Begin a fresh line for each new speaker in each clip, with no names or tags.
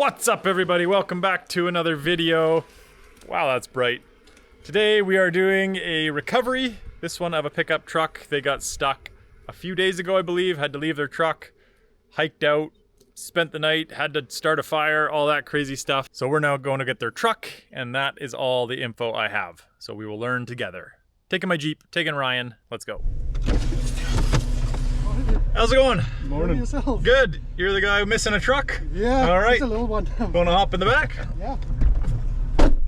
What's up, everybody? Welcome back to another video. Wow, that's bright. Today we are doing a recovery, this one of a pickup truck. They got stuck a few days ago, I believe, had to leave their truck, hiked out, spent the night, had to start a fire, all that crazy stuff. So we're now going to get their truck, and that is all the info I have. So we will learn together. Taking my Jeep, taking Ryan, let's go. How's it going?
Morning. Yourself?
Good. You're the guy missing a truck?
Yeah.
All right.
It's a little one.
Want to hop in the back?
Yeah.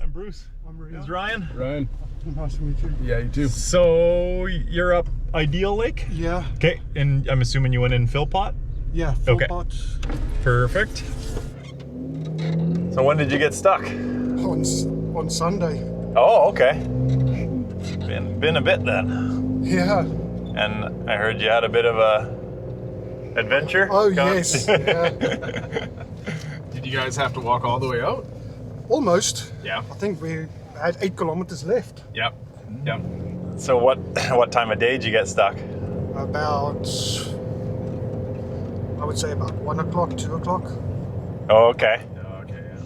I'm Bruce.
I'm Maria.
This is Ryan.
Ryan.
Nice to meet you.
Yeah, you too.
So you're up Ideal Lake?
Yeah.
Okay, and I'm assuming you went in Philpott?
Yeah. Full
Okay.
pot.
Perfect. So when did you get stuck?
On Sunday.
Oh, okay. Been a bit then.
Yeah.
And I heard you had a bit of a adventure.
Oh yes. Yeah.
Did you guys have to walk all the way out?
Almost.
Yeah.
I think we had 8 kilometers left.
Yep. Yep.
So what time of day did you get stuck?
About, I would say about 1 o'clock, 2 o'clock.
Oh, okay.
Okay, yeah.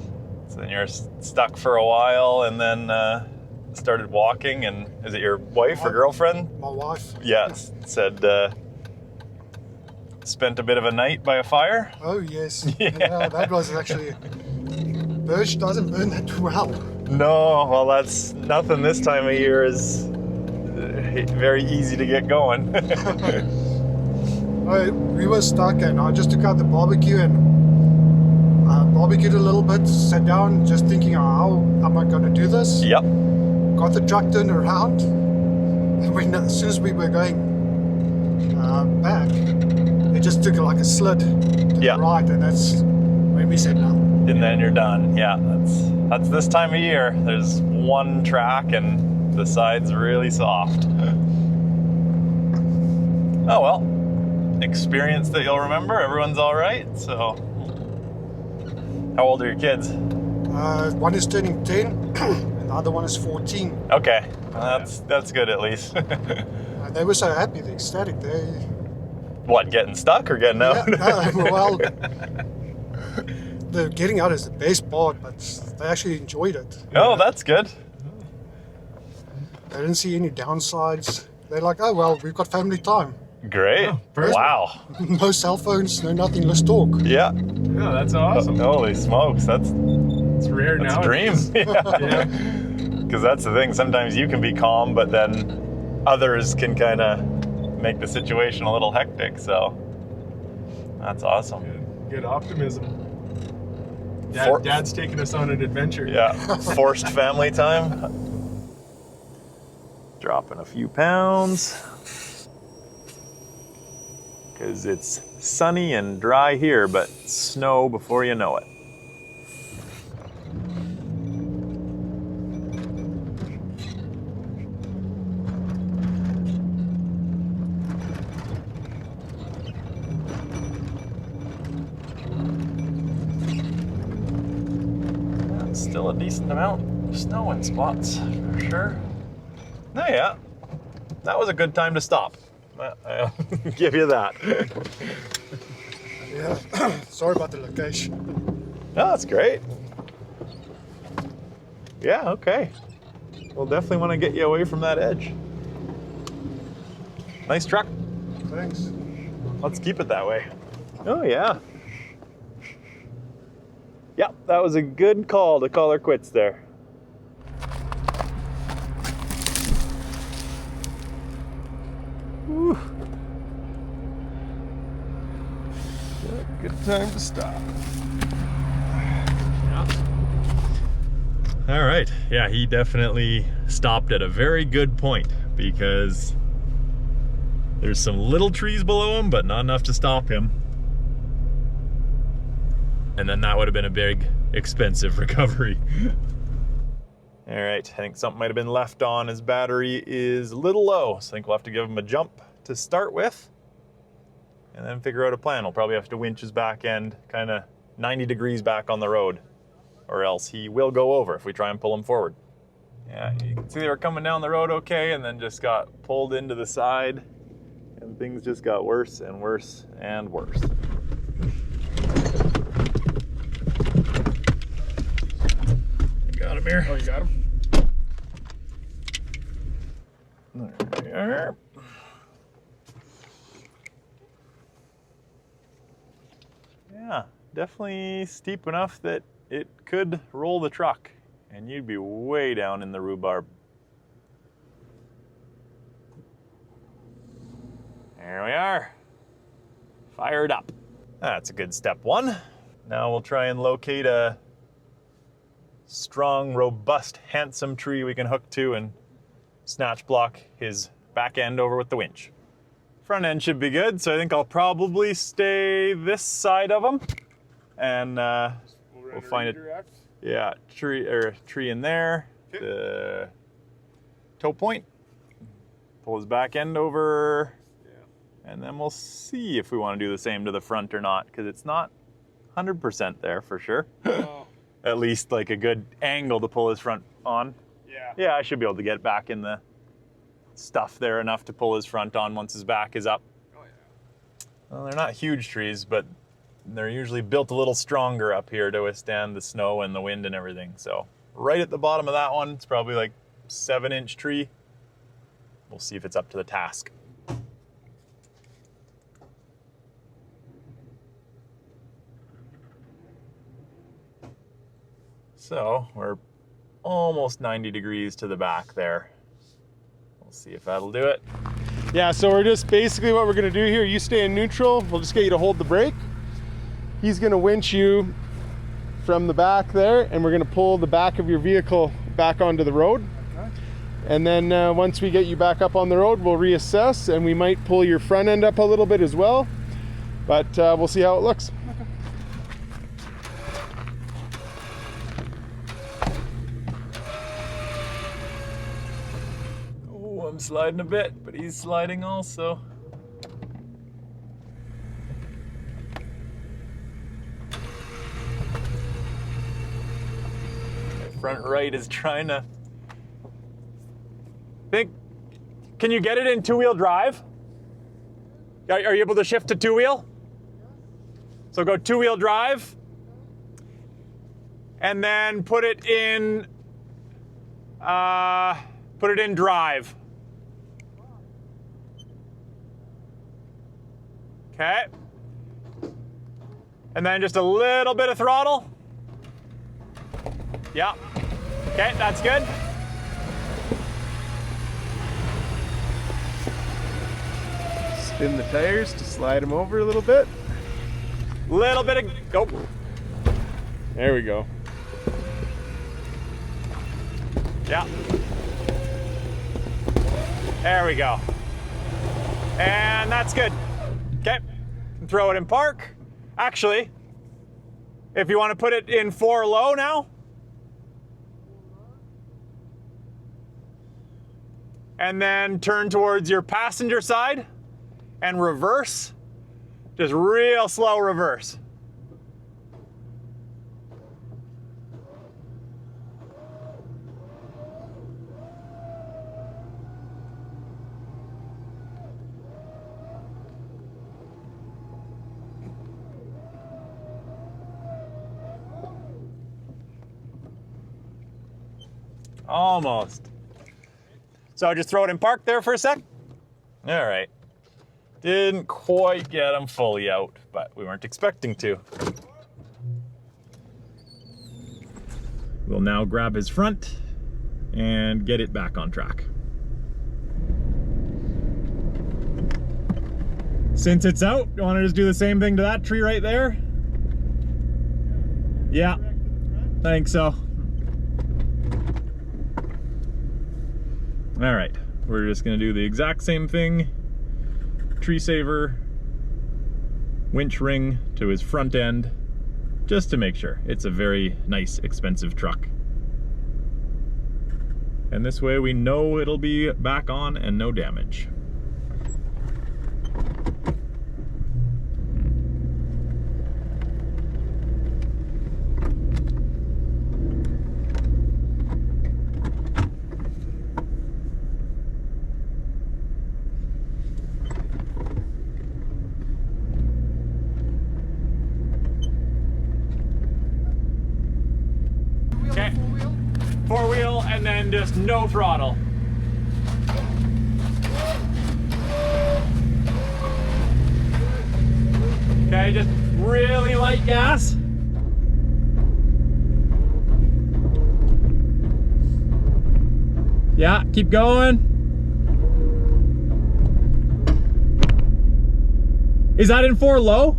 So then you're stuck for a while and then started walking, and is it your wife or girlfriend?
My wife.
Yes, said spent a bit of a night by a fire.
Oh yes.
Yeah.
Yeah, that was actually, birch doesn't burn that well.
No, well that's nothing this time of year is very easy to get going.
We were stuck and I just took out the barbecue and barbecued a little bit, sat down just thinking, how am I going to do this?
Yep.
Got the truck turned around, and as soon as we were going back, it just took like a slid to
Yeah.
the right, and that's when we said no.
And then you're done. Yeah, that's this time of year. There's one track and the side's really soft. Oh well, experience that you'll remember. Everyone's all right. So, how old are your kids?
One is turning 10, and the other one is 14.
Okay, that's good at least.
And they were so happy, they're ecstatic. They,
What, getting stuck or getting out?
yeah, no, well, the getting out is the best part, but they actually enjoyed it.
Oh, that's good.
They didn't see any downsides. They're like, oh well, we've got family time.
Great.
perfect.
Wow.
No cell phones, no nothing, let's talk.
Yeah.
Yeah, that's awesome.
Holy smokes, that's
It's rare
a
now.
dream.
Yeah.
Because that's the thing. Sometimes you can be calm, but then others can kind of make the situation a little hectic. So that's awesome.
Good optimism.
For-
Dad's taking us on an adventure.
Yeah. Forced family time. Dropping a few pounds. Because it's sunny and dry here, but snow before you know it. Still a decent amount of snow in spots, for sure. Oh yeah, that was a good time to stop. I'll give you that.
Yeah, sorry about the location.
Oh, that's great. Yeah, okay. We'll definitely want to get you away from that edge. Nice truck.
Thanks.
Let's keep it that way. Oh yeah. Yep, that was a good call to call her quits there. Whew.
Good time to stop.
All right, yeah, he definitely stopped at a very good point because there's some little trees below him, but not enough to stop him. And then that would have been a big, expensive recovery. All right, I think something might have been left on. His battery is a little low, so I think we'll have to give him a jump to start with and then figure out a plan. We'll probably have to winch his back end kind of 90 degrees back on the road, or else he will go over if we try and pull him forward. Yeah, you can see they were coming down the road okay and then just got pulled into the side and things just got worse and worse and worse. him here.
Oh, you got him?
There we are. Yeah, definitely steep enough that it could roll the truck and you'd be way down in the rhubarb. There we are. Fired up. That's a good step one. Now we'll try and locate a strong, robust, handsome tree we can hook to and snatch block his back end over with the winch. Front end should be good, so I think I'll probably stay this side of him, and we'll find it. Yeah, tree in there. Okay. The toe point. Pull his back end over, and then we'll see if we want to do the same to the front or not, because it's not 100% there for sure. Oh. At least like a good angle to pull his front on. Yeah. Yeah, I should be able to get back in the stuff there enough to pull his front on once his back is up. Oh yeah. Well, they're not huge trees, but they're usually built a little stronger up here to withstand the snow and the wind and everything. So right at the bottom of that one, it's probably like 7-inch tree. We'll see if it's up to the task. So we're almost 90 degrees to the back there. We'll see if that'll do it.
Yeah, so we're just basically what we're gonna do here, you stay in neutral, we'll just get you to hold the brake. He's gonna winch you from the back there, and we're gonna pull the back of your vehicle back onto the road. Okay. And then once we get you back up on the road, we'll reassess, and we might pull your front end up a little bit as well, but we'll see how it looks.
I'm sliding a bit, but he's sliding also. My front right is trying to think. Can you get it in 2-wheel drive? Are you able to shift to 2-wheel? So go 2-wheel drive and then put it in drive. Okay. And then just a little bit of throttle. Yeah. Okay, that's good.
Spin the tires to slide them over a little bit.
Little bit of, go.
There we go.
Yeah. There we go. And that's good. Okay. Throw it in park. Actually, if you want to put it in 4 low now. And then turn towards your passenger side and reverse. Just real slow reverse. Almost. So just throw it in park there for a sec. All right. Didn't quite get him fully out, but we weren't expecting to. We'll now grab his front and get it back on track. Since it's out, you want to just do the same thing to that tree right there? Yeah, I think so. All right, we're just gonna do the exact same thing. Tree saver, winch ring to his front end, just to make sure. It's a very nice, expensive truck. And this way we know it'll be back on and no damage. four wheel, and then just no throttle. Okay, just really light gas. Yeah, keep going. Is that in 4 low?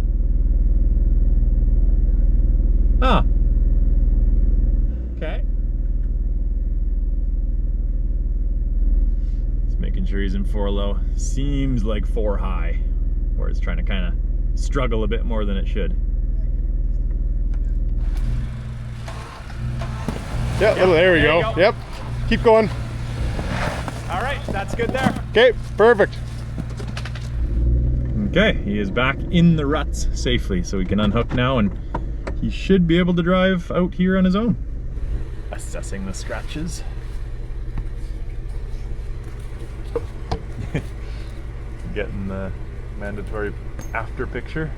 Huh. Okay. Just making sure he's in 4 low. Seems like 4 high, where it's trying to kind of struggle a bit more than it should.
Yeah,
Yep,
there we
there
go.
you go.
Yep. Keep going.
All right, that's good there.
Okay, perfect.
Okay, he is back in the ruts safely, so we can unhook now, and he should be able to drive out here on his own. Assessing the scratches. Getting the mandatory after picture.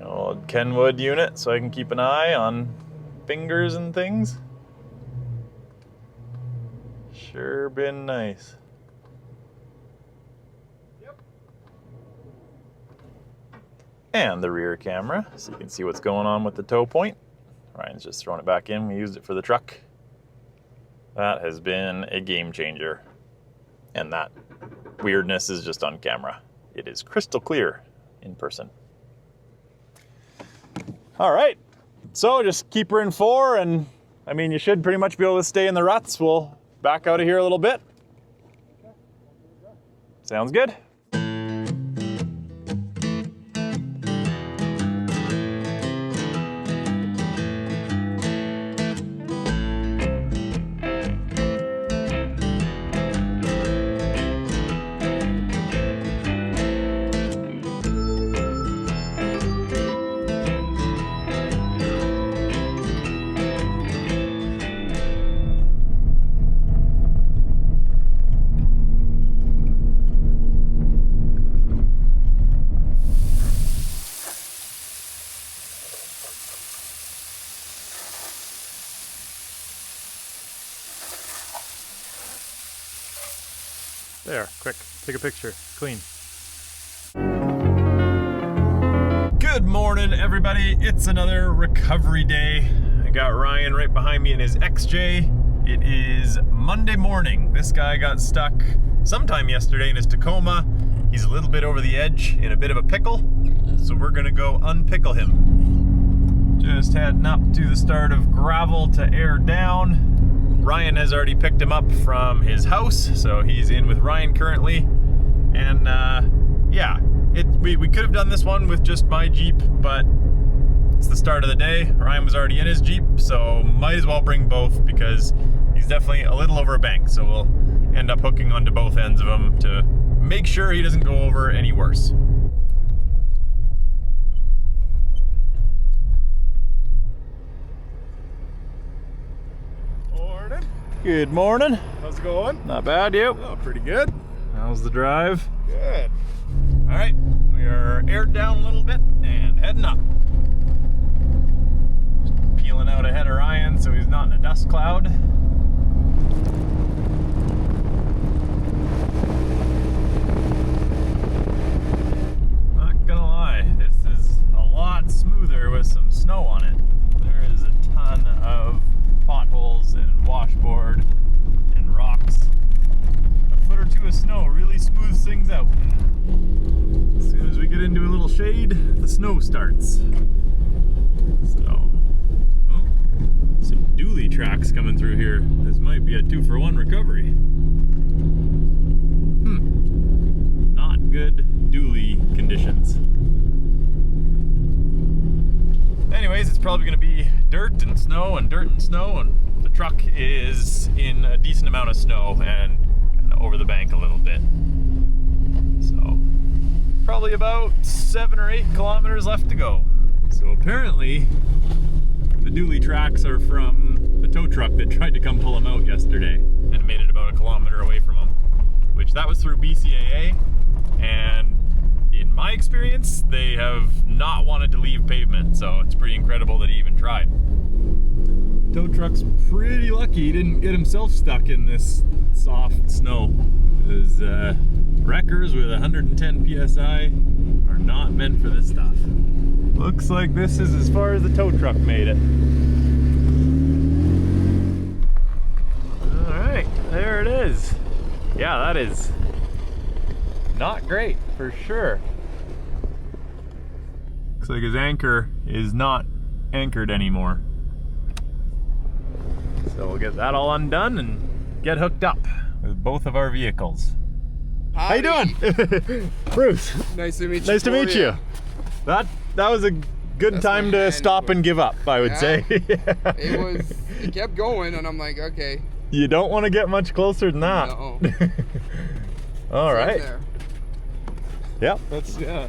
Old Kenwood unit, so I can keep an eye on fingers and things. Sure been nice.
Yep.
And the rear camera, so you can see what's going on with the tow point. Ryan's just throwing it back in. We used it for the truck. That has been a game changer. And that weirdness is just on camera. It is crystal clear in person. All right, so just keep her in 4, and I mean, you should pretty much be able to stay in the ruts. We'll back out of here a little bit. Sounds good. There, quick, take a picture, clean. Good morning, everybody. It's another recovery day. I got Ryan right behind me in his XJ. It is Monday morning. This guy got stuck sometime yesterday in his Tacoma. He's a little bit over the edge, in a bit of a pickle, so we're gonna go unpickle him. Just heading up to the start of gravel to air down. Ryan has already picked him up from his house, so he's in with Ryan currently. And yeah, we could have done this one with just my Jeep, but it's the start of the day. Ryan was already in his Jeep, so might as well bring both because he's definitely a little over a bank. So we'll end up hooking onto both ends of him to make sure he doesn't go over any worse. Good morning.
How's it going?
Not bad, you?
Oh, pretty good.
How's the drive?
Good.
All right, we are aired down a little bit and heading up. Just peeling out ahead of Ryan so he's not in a dust cloud. Not gonna lie, this is a lot smoother with some snow on it. There is a ton of potholes and washboard and rocks. A foot or two of snow really smooths things out. As soon as we get into a little shade, the snow starts. So, oh, some dually tracks coming through here. This might be a 2-for-1 recovery. Not good dually conditions. Anyways, it's probably going to be dirt and snow and dirt and snow, and the truck is in a decent amount of snow and kind of over the bank a little bit. So probably about 7 or 8 kilometers left to go. So apparently the dually tracks are from the tow truck that tried to come pull him out yesterday and made it about 1 kilometer away from him, which that was through BCAA, and in in my experience, they have not wanted to leave pavement, so it's pretty incredible that he even tried. Tow truck's pretty lucky he didn't get himself stuck in this soft snow. Because wreckers with 110 PSI are not meant for this stuff. Looks like this is as far as the tow truck made it. Alright, there it is. Yeah, that is not great for sure. Looks like his anchor is not anchored anymore. So we'll get that all undone and get hooked up with both of our vehicles.
Howdy.
How you doing? Bruce.
Nice to meet you.
Nice to meet you. That was a good
That's
time
my
to
hand.
stop and give up, I would
Yeah.
say.
It kept going, and I'm like, okay.
You don't want to get much closer than that.
No.
All right.
There.
Yep.
That's, yeah.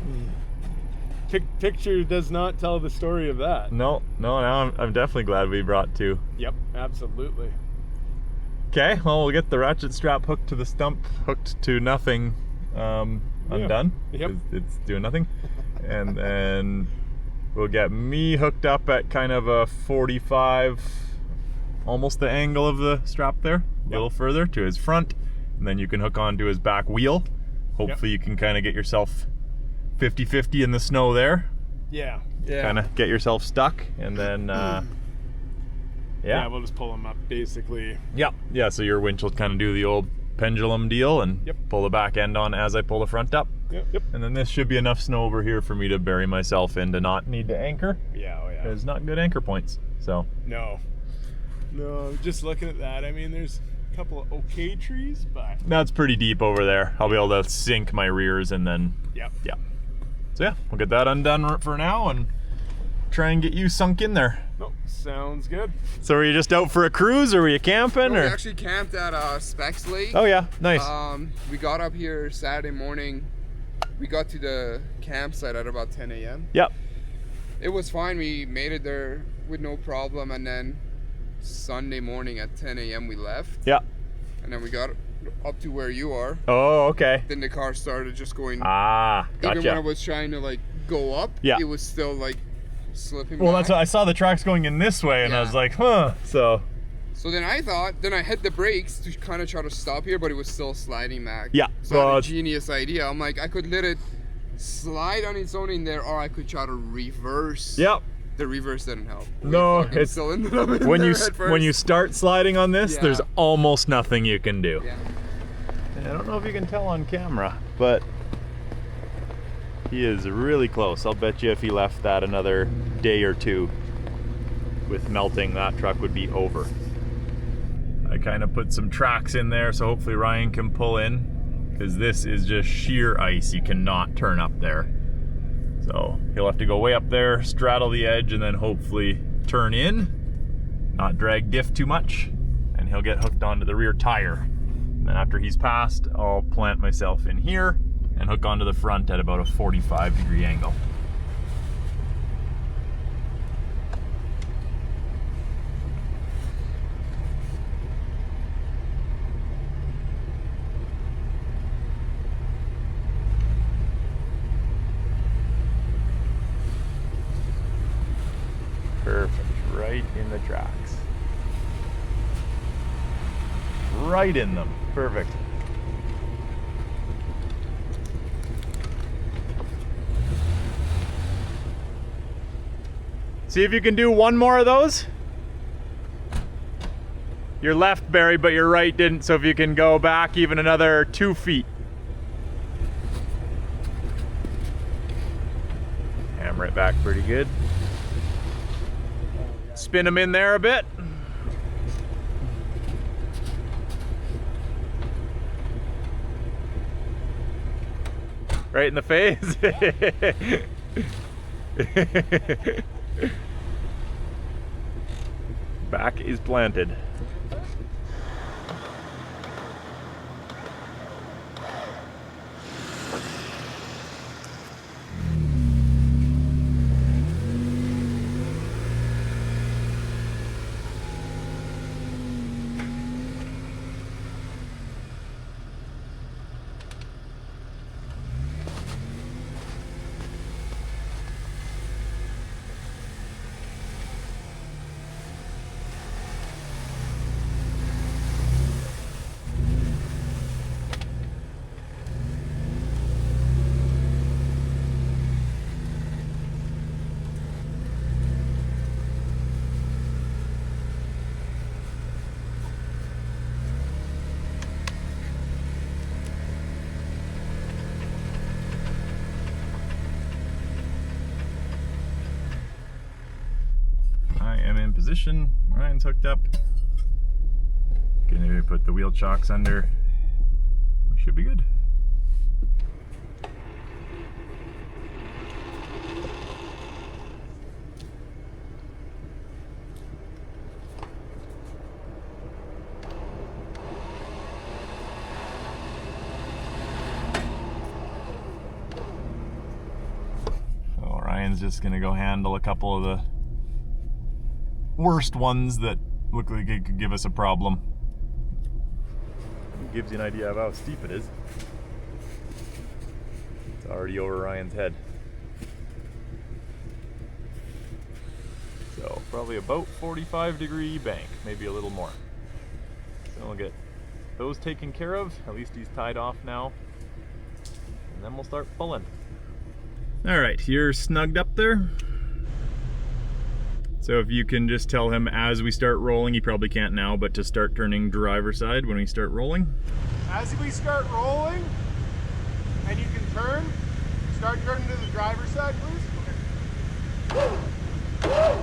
Picture does not tell the story of that.
No, now I'm definitely glad we brought two.
Yep, absolutely.
Okay, well, we'll get the ratchet strap hooked to the stump, hooked to nothing, undone.
Yep.
It's doing nothing. And then we'll get me hooked up at kind of a 45, almost the angle of the strap there, a little further to his front. And then you can hook onto his back wheel. Hopefully you can kind of get yourself 50-50 in the snow there.
Yeah.
Kind of get yourself stuck, and then
Yeah, we'll just pull them up basically.
yeah, so your winch will kind of do the old pendulum deal and pull the back end on as I pull the front up.
Yep.
And then this should be enough snow over here for me to bury myself in to not need to anchor.
Yeah, oh yeah.
There's not good anchor points, so.
No, just looking at that, I mean, there's a couple of okay trees, but...
That's pretty deep over there. I'll be able to sink my rears and then,
Yep.
yeah. So yeah, we'll get that undone for now and try and get you sunk in there.
Oh, sounds good.
So were you just out for a cruise, or were you camping?
No, we
or?
actually camped at Specs Lake.
Oh yeah, nice.
We got up here Saturday morning. We got to the campsite at about 10 a.m.
Yep.
It was fine. We made it there with no problem, and then Sunday morning at 10 a.m. we left.
Yeah.
And then we got up to where you are.
Oh, okay.
Then the car started just going.
Ah, gotcha.
Even when I was trying to like go up, it was still like slipping.
Well,
back.
that's what I saw the tracks going in this way, and I
Yeah.
was like, huh. So
then I hit the brakes to kind of try to stop here, but it was still sliding back.
Yeah.
So I
Well,
had a genius idea. I'm like, I could let it slide on its own in there, or I could try to reverse.
yep.
The reverse didn't help.
No,
We fucking
it's
still ended up in
when
there
you
head
when you
first.
start sliding on this,
Yeah.
there's almost nothing you can do.
Yeah.
I don't know if you can tell on camera, but he is really close. I'll bet you if he left that another day or two with melting, that truck would be over. I kind of put some tracks in there so hopefully Ryan can pull in, because this is just sheer ice. You cannot turn up there. So he'll have to go way up there, straddle the edge, and then hopefully turn in, not drag diff too much, and he'll get hooked onto the rear tire. And then after he's passed, I'll plant myself in here and hook onto the front at about a 45-degree angle. Perfect, right in the tracks. Right in them, perfect. See if you can do one more of those. Your left buried, but your right didn't, so if you can go back even another 2 feet. Hammer it back pretty good. Spin them in there a bit. Right in the face. Back is planted. position. Ryan's hooked up. Gonna put the wheel chocks under. We should be good. So Ryan's just gonna go handle a couple of the worst ones that look like it could give us a problem. It gives you an idea of how steep it is. It's already over Ryan's head. So probably about 45-degree bank, maybe a little more. So we'll get those taken care of. At least he's tied off now. And then we'll start pulling. All right, you're snugged up there. So if you can just tell him as we start rolling, he probably can't now, but to start turning driver's side when we start rolling.
As we start rolling, and you can turn, start turning to the driver's side, please. Okay.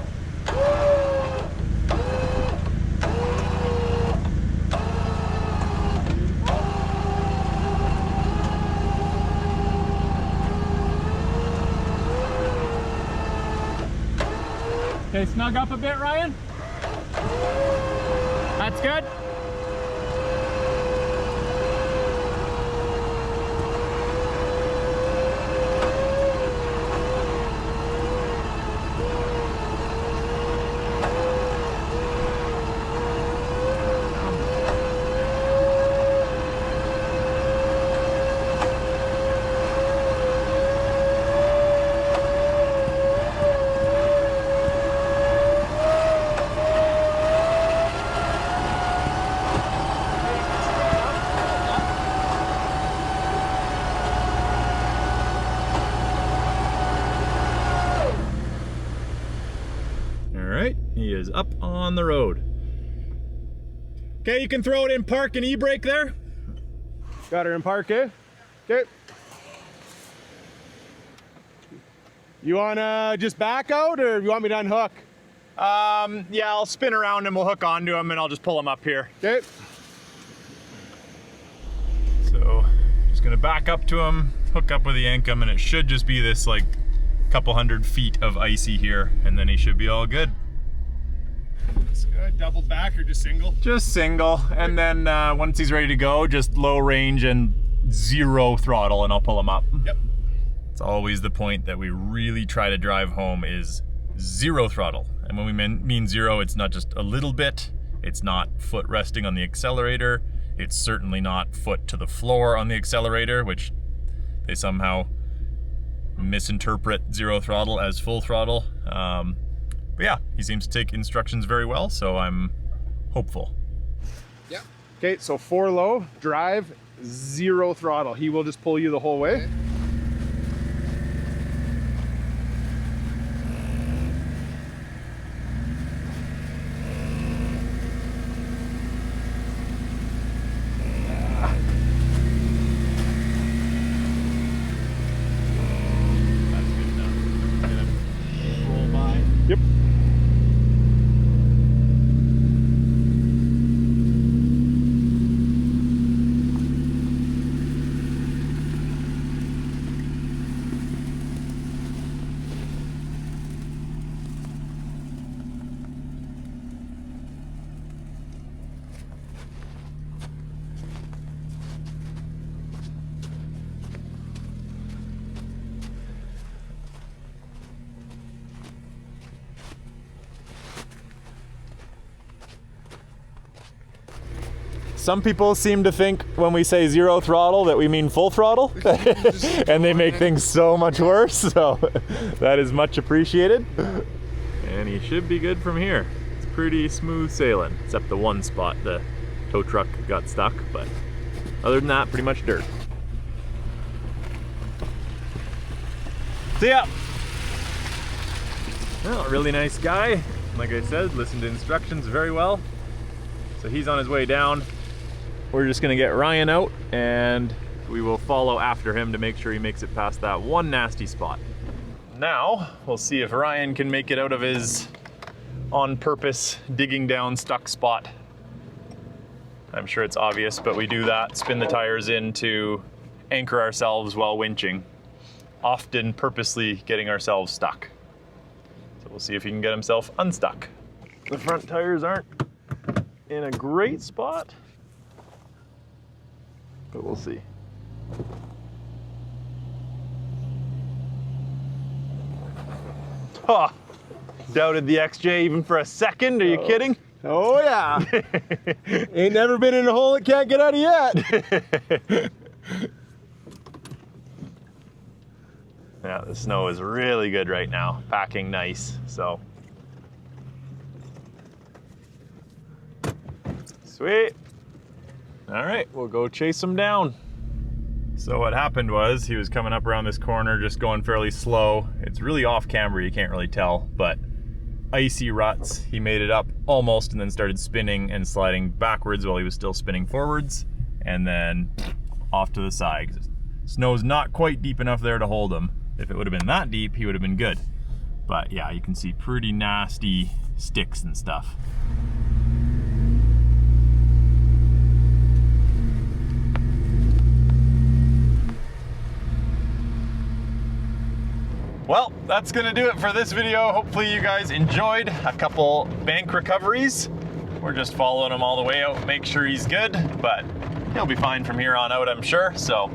Okay, snug up a bit, Ryan. That's good. He is up on the road. Okay, you can throw it in park and e-brake there.
Got her in park, eh? Okay. You wanna just back out, or you want me to unhook?
Yeah, I'll spin around and we'll hook onto him and I'll just pull him up here.
Okay.
So, just gonna back up to him, hook up with the Yankum, and it should just be this like couple 100 feet of icy here, and then he should be all good.
That's good. Double back or just single?
Just single, and then once he's ready to go, just low range and 0 throttle, and I'll pull him up.
Yep.
It's always the point that we really try to drive home is 0 throttle. And when we mean 0, it's not just a little bit, it's not foot resting on the accelerator, it's certainly not foot to the floor on the accelerator, which they somehow misinterpret 0 throttle as full throttle. But yeah, he seems to take instructions very well, so I'm hopeful.
Yeah.
Okay, so 4 low, drive, 0 throttle. He will just pull you the whole way.
Okay.
That's good enough. Gonna roll by.
Yep.
Some people seem to think when we say 0 throttle that we mean full throttle, and they make things so much worse, so that is much appreciated. And he should be good from here. It's pretty smooth sailing, except the one spot the tow truck got stuck, but other than that, pretty much dirt. See ya! Well, a really nice guy. Like I said, listened to instructions very well. So he's on his way down. We're just gonna get Ryan out and we will follow after him to make sure he makes it past that one nasty spot. Now, we'll see if Ryan can make it out of his on purpose digging down stuck spot. I'm sure it's obvious, but we do that, spin the tires in to anchor ourselves while winching, often purposely getting ourselves stuck. So we'll see if he can get himself unstuck. The front tires aren't in a great spot, but we'll see. Oh, doubted the XJ even for a second, are you kidding?
Oh yeah. Ain't never been in a hole it can't get out of yet.
Yeah, the snow is really good right now, packing nice, so. Sweet. All right, we'll go chase him down. So what happened was he was coming up around this corner, just going fairly slow. It's really off camera, you can't really tell, but icy ruts. He made it up almost and then started spinning and sliding backwards while he was still spinning forwards, and then off to the side. Snow's not quite deep enough there to hold him. If it would have been that deep, he would have been good. But yeah, you can see pretty nasty sticks and stuff. Well, that's gonna do it for this video. Hopefully you guys enjoyed a couple bank recoveries. We're just following him all the way out, make sure he's good, but he'll be fine from here on out, I'm sure. So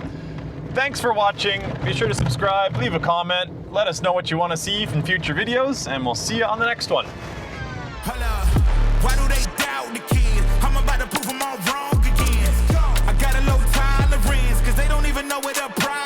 thanks for watching. Be sure to subscribe, leave a comment, let us know what you want to see from future videos, and we'll see you on the next one.
Why do they doubt the kid? I'm about to prove them all wrong again. I got a low tolerance, cause they don't even know where the problem